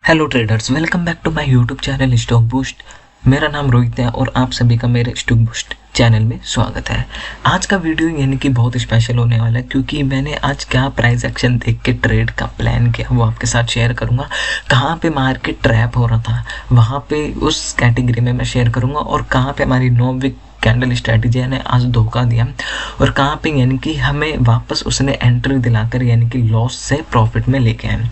Hello traders, welcome back to my YouTube channel stock boost. मेरा नाम रोहित है और आप सभी का मेरे स्टॉक बूस्ट चैनल में स्वागत है। आज का वीडियो यानी कि बहुत स्पेशल होने वाला है क्योंकि मैंने आज क्या प्राइस एक्शन देख के ट्रेड का प्लान किया वो आपके साथ शेयर करूंगा। कहाँ पे मार्केट ट्रैप हो रहा था वहाँ पे उस कैटेगरी में मैं शेयर करूंगा और कहाँ पे हमारी 9 वीक कैंडल स्ट्रैटेजी ने आज धोखा दिया और कहाँ पे यानी कि हमें वापस उसने एंट्री दिलाकर यानी कि लॉस से प्रॉफिट में लेके आए।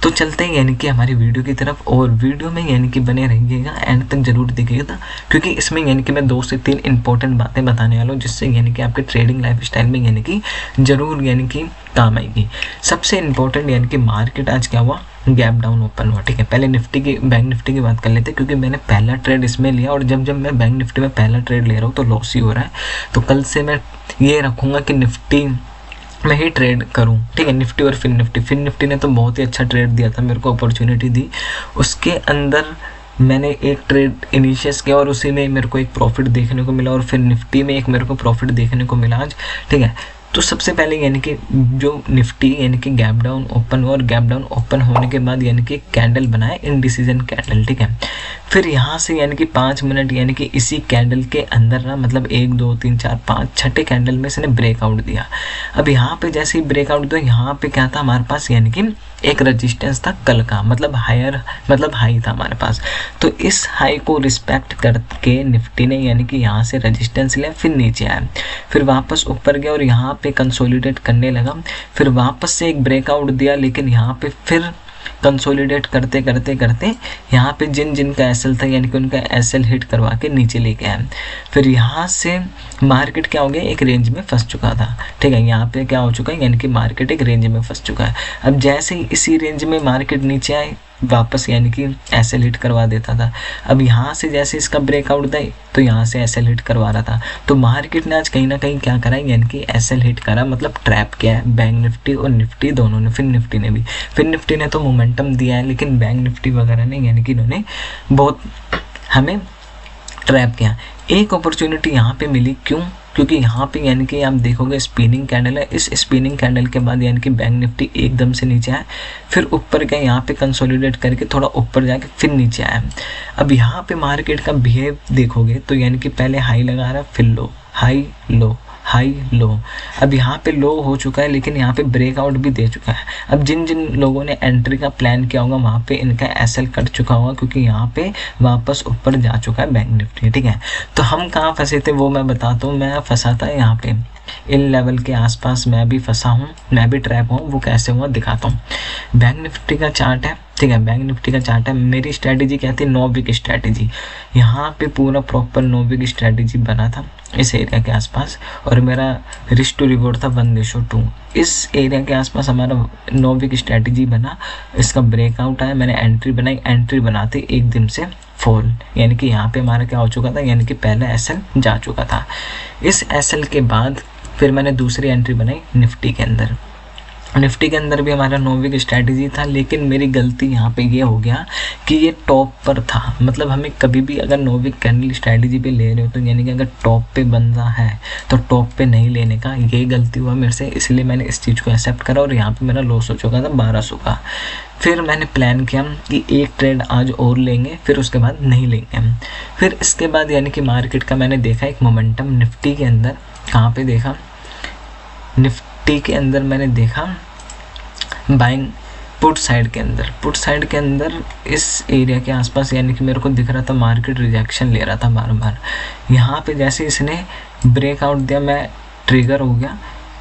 तो चलते हैं यानी कि हमारी वीडियो की तरफ और वीडियो में यानी कि बने रहिएगा, एंड तक जरूर देखिएगा क्योंकि इसमें यानी कि मैं 2 से 3 इंपॉर्टेंट बातें बताने वाला हूँ जिससे यानी कि आपके ट्रेडिंग लाइफ स्टाइल में यानी कि जरूर यानी कि काम आएगी। सबसे इम्पोर्टेंट यानी कि मार्केट आज क्या हुआ, गैप डाउन ओपन हुआ। ठीक है, पहले निफ्टी की बैंक निफ्टी की बात कर लेते हैं क्योंकि मैंने पहला ट्रेड इसमें लिया और जब मैं बैंक निफ्टी में पहला ट्रेड ले रहा हूँ तो लॉस ही हो रहा है। तो कल से मैं ये रखूँगा कि निफ्टी में ही ट्रेड करूं। ठीक है, निफ्टी और फिन निफ्टी ने तो बहुत ही अच्छा ट्रेड दिया था, मेरे को अपॉर्चुनिटी दी। उसके अंदर मैंने एक ट्रेड इनिशिएट किया और उसी में मेरे को एक प्रॉफिट देखने को मिला और फिर निफ्टी में एक मेरे को प्रॉफिट देखने को मिला आज। ठीक है, तो सबसे पहले यानी कि जो निफ्टी यानी कि गैप डाउन ओपन हुआ और गैप डाउन ओपन होने के बाद यानी कि कैंडल बनाए इनडिसीजन कैंडल। ठीक है, फिर यहाँ से यानी कि 5 मिनट यानी कि इसी कैंडल के अंदर ना, मतलब 1 2 3 4 5 छठे कैंडल में इसने ब्रेकआउट दिया। अब यहाँ पे जैसे ही ब्रेकआउट दिया यहाँ पे क्या था हमारे पास, यानी कि एक रेजिस्टेंस था कल का, मतलब हाई था हमारे पास। तो इस हाई को रिस्पेक्ट करके निफ्टी ने यानी कि यहाँ से रेजिस्टेंस लिया, फिर नीचे आया, फिर वापस ऊपर गया और यहाँ पे कंसोलिडेट करने लगा, फिर वापस से एक ब्रेकआउट दिया, लेकिन यहाँ पे फिर कंसोलिडेट करते करते करते यहाँ पे जिन का एसएल था यानी कि उनका एसएल हिट करवा के नीचे लेके आया। फिर यहाँ से मार्केट क्या हो गया, एक रेंज में फंस चुका था। ठीक है, यहाँ पे क्या हो चुका है, यानी कि मार्केट एक रेंज में फंस चुका है। अब जैसे ही इसी रेंज में मार्केट नीचे आए वापस यानी कि एसएल हिट करवा देता था। अब यहाँ से जैसे इसका ब्रेकआउट था तो यहाँ से एसएल हिट करवा रहा था। तो मार्केट ने आज कहीं ना कहीं क्या करा, यानी कि एसएल हिट करा, मतलब ट्रैप किया है बैंक निफ्टी और निफ्टी दोनों ने। फिर निफ्टी ने तो मोमेंटम दिया है, लेकिन बैंक निफ्टी वगैरह ने यानी कि इन्होंने बहुत हमें ट्रैप किया। एक अपॉर्चुनिटी यहाँ पे मिली, क्यों, क्योंकि यहाँ पे यानी कि आप देखोगे स्पिनिंग कैंडल है, इस स्पिनिंग कैंडल के बाद यानी कि बैंक निफ्टी एकदम से नीचे आया, फिर ऊपर गया, यहाँ पे कंसोलिडेट करके थोड़ा ऊपर जाके फिर नीचे आया। अब यहाँ पे मार्केट का बिहेव देखोगे तो यानी कि पहले हाई लगा रहा, फिर लो, हाई लो, हाई लो। अब यहाँ पे लो हो चुका है, लेकिन यहाँ पे ब्रेकआउट भी दे चुका है। अब जिन लोगों ने एंट्री का प्लान किया होगा वहाँ पे इनका एसएल कट चुका होगा क्योंकि यहाँ पे वापस ऊपर जा चुका है बैंक निफ्टी। ठीक है, तो हम कहाँ फंसे थे वो मैं बताता हूँ। मैं फंसा था यहाँ पे इन लेवल के आसपास, मैं भी फंसा हूँ, मैं भी ट्रैप हूँ। वो कैसे हुआ दिखाता हूँ। बैंक निफ्टी का चार्ट है। ठीक है, बैंक निफ्टी का चार्ट है। मेरी स्ट्रैटेजी क्या थी, 9 वीक स्ट्रैटेजी। यहाँ पे पूरा प्रॉपर 9 वीक स्ट्रैटेजी बना था इस एरिया के आसपास, और मेरा रिस्क टू रिवॉर्ड था 1:2। इस एरिया के आसपास हमारा 9 वीक स्ट्रैटेजी बना। इसका ब्रेकआउट आया, मैंने एंट्री बनाई, एंट्री बनाते एक दिन से फॉल, यानी कि यहाँ पे हमारा क्या हो चुका था, यानी कि पहला एसएल जा चुका था। इस एसएल के बाद फिर मैंने दूसरी एंट्री बनाई निफ्टी के अंदर। निफ्टी के अंदर भी हमारा 9 वीक स्ट्रैटेजी था, लेकिन मेरी गलती यहाँ पे ये हो गया कि ये टॉप पर था। मतलब हमें कभी भी अगर 9 वीक कैंडल स्ट्रैटेजी पे ले रहे हो तो यानी कि अगर टॉप पे बन रहा है तो टॉप पे नहीं लेने का, ये गलती हुआ मेरे से, इसलिए मैंने इस चीज़ को एक्सेप्ट करा और यहाँ पे मेरा लॉस हो चुका था 1200 का। फिर मैंने प्लान किया कि एक ट्रेड आज और लेंगे, फिर उसके बाद नहीं लेंगे हम। फिर इसके बाद यानी कि मार्केट का मैंने देखा एक मोमेंटम निफ्टी के अंदर, कहाँ पे देखा, निफ्टी के अंदर मैंने देखा बाइंग पुट साइड के अंदर इस एरिया के आसपास, यानी कि मेरे को दिख रहा था मार्केट रिजेक्शन ले रहा था बार बार। यहाँ पे जैसे इसने ब्रेकआउट दिया मैं ट्रिगर हो गया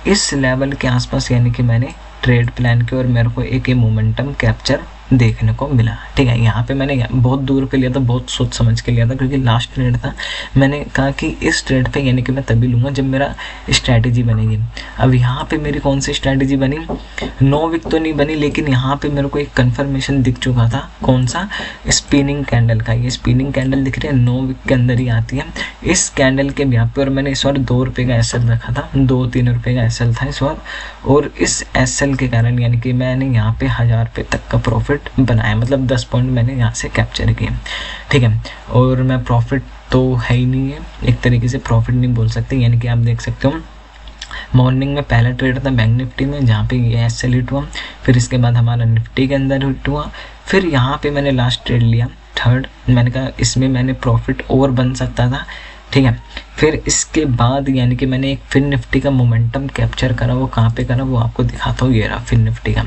इस लेवल के आसपास, यानी कि मैंने ट्रेड प्लान किया और मेरे को एक मोमेंटम कैप्चर देखने को मिला। ठीक है, यहाँ पे मैंने बहुत दूर पे लिया था, बहुत सोच समझ के लिया था क्योंकि लास्ट ट्रेड था। मैंने कहा कि इस ट्रेड पे यानी कि मैं तभी लूँगा जब मेरा स्ट्रैटेजी बनेगी। अब यहाँ पे मेरी कौन सी स्ट्रैटेजी बनी, 9 वीक तो नहीं बनी, लेकिन यहाँ पे मेरे को एक कन्फर्मेशन दिख चुका था, कौन सा, स्पिनिंग कैंडल का। ये स्पिनिंग कैंडल दिख रही है, 9 वीक के अंदर ही आती है। इस कैंडल के ब्याह पे, और मैंने इस बार 2 रुपये का एसएल रखा था, 2-3 रुपये का एसएल था इस बार, और इस एसएल के कारण यानी कि मैंने यहाँ पे 1000 रुपये तक का प्रॉफिट बनाया, मतलब 10 पॉइंट मैंने यहाँ से कैप्चर किए। ठीक है, और मैं प्रॉफिट तो है ही नहीं है, एक तरीके से प्रॉफिट नहीं बोल सकते, यानी कि आप देख सकते हो मॉर्निंग में पहला ट्रेड था बैंक निफ्टी में, जहाँ पे ये एस एल हिट हुआ, फिर इसके बाद हमारा निफ्टी के अंदर हिट हुआ, फिर यहाँ पे मैंने लास्ट ट्रेड लिया थर्ड, मैंने कहा इसमें मैंने प्रॉफिट और बन सकता था, ठीक है। फिर इसके बाद यानी कि मैंने एक फिर निफ्टी का मोमेंटम कैप्चर करा, वो कहाँ पे करा वो आपको दिखाता हूँ, ये रहा फिर निफ्टी का।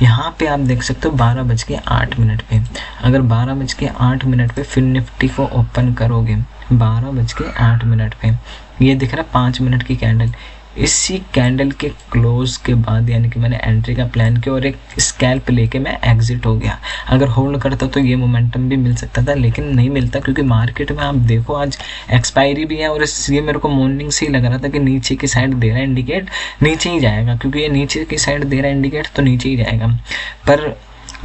यहाँ पे आप देख सकते हो 12:08 पे, अगर 12:08 पे फिर निफ्टी को ओपन करोगे 12:08 पे, ये दिख रहा है 5 मिनट की कैंडल, इसी कैंडल के क्लोज के बाद यानी कि मैंने एंट्री का प्लान किया और एक स्कैल्प लेके मैं एग्जिट हो गया। अगर होल्ड करता तो ये मोमेंटम भी मिल सकता था, लेकिन नहीं मिलता, क्योंकि मार्केट में आप देखो आज एक्सपायरी भी है और ये मेरे को मॉर्निंग से ही लग रहा था कि नीचे की साइड दे रहा है इंडिकेट, नीचे ही जाएगा, क्योंकि ये नीचे की साइड दे रहा है इंडिकेट तो नीचे ही जाएगा। पर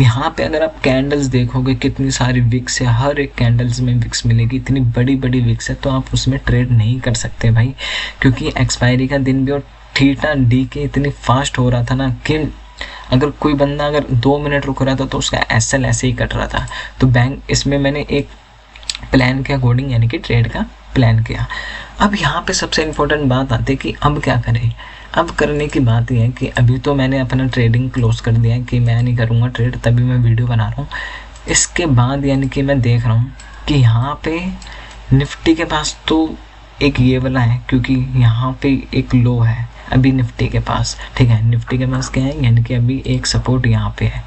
यहाँ पे अगर आप कैंडल्स देखोगे कितनी सारी विक्स है, हर एक कैंडल्स में विक्स मिलेगी, इतनी बड़ी बड़ी विक्स है, तो आप उसमें ट्रेड नहीं कर सकते भाई, क्योंकि एक्सपायरी का दिन भी और थीटा डी के इतनी फास्ट हो रहा था ना कि अगर कोई बंदा अगर 2 मिनट रुक रहा था तो उसका एसएल ऐसे ही कट रहा था। तो बैंक इसमें मैंने एक प्लान के अकॉर्डिंग यानी कि ट्रेड का प्लान किया। अब यहाँ पे सबसे इम्पोर्टेंट बात आती है कि अब क्या करें। अब करने की बात यह है कि अभी तो मैंने अपना ट्रेडिंग क्लोज कर दिया है कि मैं नहीं करूँगा ट्रेड, तभी मैं वीडियो बना रहा हूँ। इसके बाद यानी कि मैं देख रहा हूँ कि यहाँ पे निफ्टी के पास तो एक ये वाला है, क्योंकि यहाँ पे एक लो है अभी निफ्टी के पास, ठीक है। निफ्टी के पास क्या है, यानी कि अभी एक सपोर्ट यहाँ पे है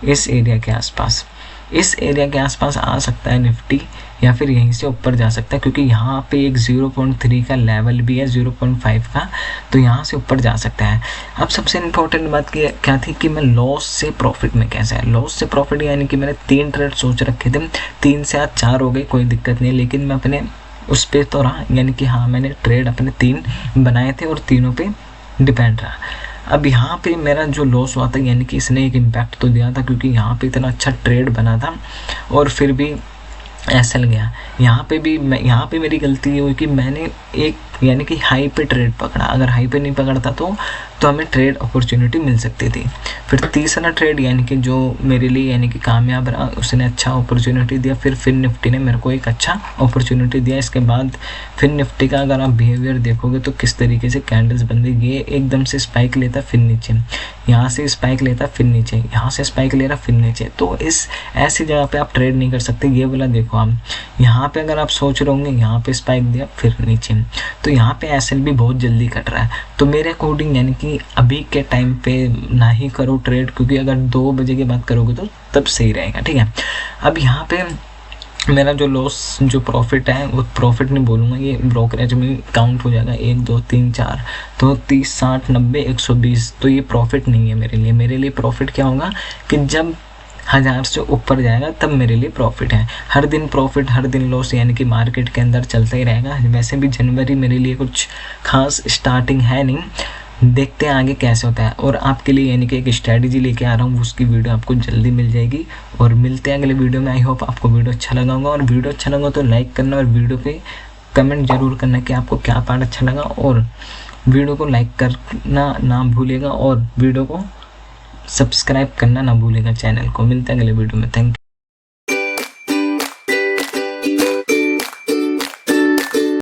इस एरिया के आसपास, इस एरिया के आसपास आ सकता है निफ्टी, या फिर यहीं से ऊपर जा सकता है, क्योंकि यहाँ पे एक 0.3 का लेवल भी है, 0.5 का, तो यहाँ से ऊपर जा सकता है। अब सबसे इम्पोर्टेंट बात क्या थी कि मैं लॉस से प्रॉफिट में कैसे है, लॉस से प्रॉफिट यानी कि मैंने 3 ट्रेड सोच रखे थे, 3 से आज 4 हो गए, कोई दिक्कत नहीं, लेकिन मैं अपने उस पर तो रहा, यानी कि हाँ मैंने ट्रेड अपने 3 बनाए थे और तीनों पे डिपेंड रहा। अब यहाँ पे मेरा जो लॉस हुआ था यानी कि इसने एक इम्पैक्ट तो दिया था, क्योंकि यहाँ पे इतना अच्छा ट्रेड बना था और फिर भी एसएल गया। यहाँ पे मेरी गलती ये हुई कि मैंने एक यानी कि हाई पे ट्रेड पकड़ा, अगर हाई पे नहीं पकड़ता तो हमें ट्रेड अपॉर्चुनिटी मिल सकती थी। फिर तीसरा ट्रेड यानी कि जो मेरे लिए यानी कि कामयाब रहा, उसने अच्छा अपॉर्चुनिटी दिया, फिर निफ्टी ने मेरे को एक अच्छा अपॉर्चुनिटी दिया। इसके बाद फिर निफ्टी का अगर आप बिहेवियर देखोगे तो किस तरीके से कैंडल्स बन गई, ये एकदम से स्पाइक लेता फिर नीचे, यहाँ से स्पाइक लेता फिर नीचे, यहाँ से स्पाइक ले रहा फिर नीचे, तो इस ऐसी जगह पे आप ट्रेड नहीं कर सकते। ये वाला देखो आप, यहाँ पे अगर आप सोच रहे होंगे यहाँ पे स्पाइक दिया फिर नीचे, तो यहाँ पे एसएल भी बहुत जल्दी कट रहा है। तो मेरे अकॉर्डिंग यानी कि अभी के टाइम पे ना ही करो ट्रेड, क्योंकि अगर 2 बजे के बाद करोगे तो तब सही रहेगा, ठीक है। अब यहाँ पे मेरा जो लॉस जो प्रॉफिट है वो प्रॉफिट नहीं बोलूँगा, ये ब्रोकरेज में काउंट हो जाएगा, 1 2 3 4, तो 30 60 90 120, तो ये प्रॉफिट नहीं है मेरे लिए। मेरे लिए प्रॉफिट क्या होगा कि जब 1000 से ऊपर जाएगा तब मेरे लिए प्रॉफिट है। हर दिन प्रॉफिट हर दिन लॉस यानी कि मार्केट के अंदर चलता ही रहेगा। वैसे भी जनवरी मेरे लिए कुछ खास स्टार्टिंग है नहीं, देखते हैं आगे कैसे होता है। और आपके लिए यानी कि एक स्ट्रैटेजी लेके आ रहा हूँ, उसकी वीडियो आपको जल्दी मिल जाएगी। और मिलते हैं अगले वीडियो में। आई होप आपको वीडियो अच्छा लगा होगा, और वीडियो अच्छा लगा तो लाइक करना और वीडियो पे कमेंट जरूर करना कि आपको क्या पार्ट अच्छा लगा, और वीडियो को लाइक करना ना भूलेगा और वीडियो को सब्सक्राइब करना ना भूलेगा चैनल को। मिलते हैं अगले वीडियो में। Thank you.